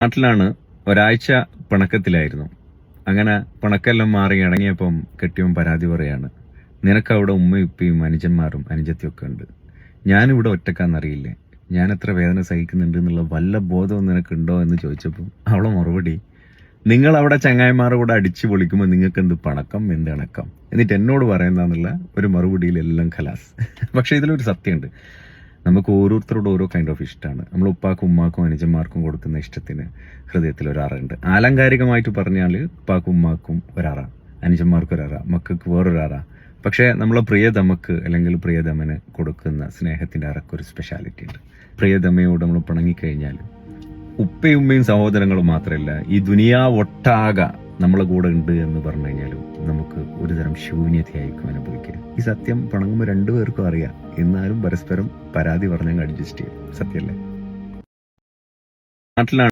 നാട്ടിലാണ്. ഒരാഴ്ച പിണക്കത്തിലായിരുന്നു. അങ്ങനെ പിണക്കെല്ലാം മാറി ഇണങ്ങിയപ്പം കെട്ടിയവൻ പരാതി പറയാണ്, നിനക്കവിടെ ഉമ്മയും ഉപ്പയും അനുജന്മാരും അനുജത്തിയും ഒക്കെ ഉണ്ട്, ഞാനിവിടെ ഒറ്റക്കാന്നറിയില്ലേ, ഞാൻ എത്ര വേദന സഹിക്കുന്നുണ്ട് എന്നുള്ള വല്ല ബോധവും നിനക്കുണ്ടോ എന്ന് ചോദിച്ചപ്പോൾ അവളെ മറുപടി, നിങ്ങൾ അവിടെ ചങ്ങായിമാരുടെ കൂടെ അടിച്ചു പൊളിക്കുമ്പോൾ നിങ്ങൾക്ക് എന്ത് പണക്കം എന്ത് ഇണക്കം, എന്നിട്ട് എന്നോട് പറയുന്നതെന്നുള്ള ഒരു മറുപടിയിലെല്ലാം ഖലാസ്. പക്ഷെ ഇതിലൊരു സത്യമുണ്ട്. നമുക്ക് ഓരോരുത്തരോട് ഓരോ കൈൻഡ് ഓഫ് ഇഷ്ടമാണ്. നമ്മൾ ഉപ്പാക്കും ഉമ്മാക്കും അനുജന്മാർക്കും കൊടുക്കുന്ന ഇഷ്ടത്തിന് ഹൃദയത്തിൽ ഒരാറുണ്ട്. ആലങ്കാരികമായിട്ട് പറഞ്ഞാൽ ഉപ്പാക്കും ഉമ്മാക്കും ഒരാറ, അനുജന്മാർക്ക് ഒരാറ, മക്കൾക്ക് വേറൊരാറ. പക്ഷേ നമ്മളെ പ്രിയതമക്ക് അല്ലെങ്കിൽ പ്രിയതമന് കൊടുക്കുന്ന സ്നേഹത്തിൻ്റെ അറക്കൊരു സ്പെഷ്യാലിറ്റി ഉണ്ട്. പ്രിയതമയോട് നമ്മൾ പിണങ്ങിക്കഴിഞ്ഞാൽ ഉപ്പയും ഉമ്മയും സഹോദരങ്ങളും മാത്രമല്ല, ഈ ദുനിയാവ് ഒട്ടാകെ നമ്മളെ കൂടെ ഉണ്ട് എന്ന് പറഞ്ഞു കഴിഞ്ഞാലും നമുക്ക് ഒരുതരം ശൂന്യതയായിരിക്കും അനുഭവിക്കുക. ഈ സത്യം പിണങ്ങുമ്പോൾ രണ്ടുപേർക്കും അറിയാം. എന്നാലും പരസ്പരം പരാതി പറഞ്ഞങ്ങ് അഡ്ജസ്റ്റ് ചെയ്യും. സത്യമല്ലേ? നാട്ടിലാണ്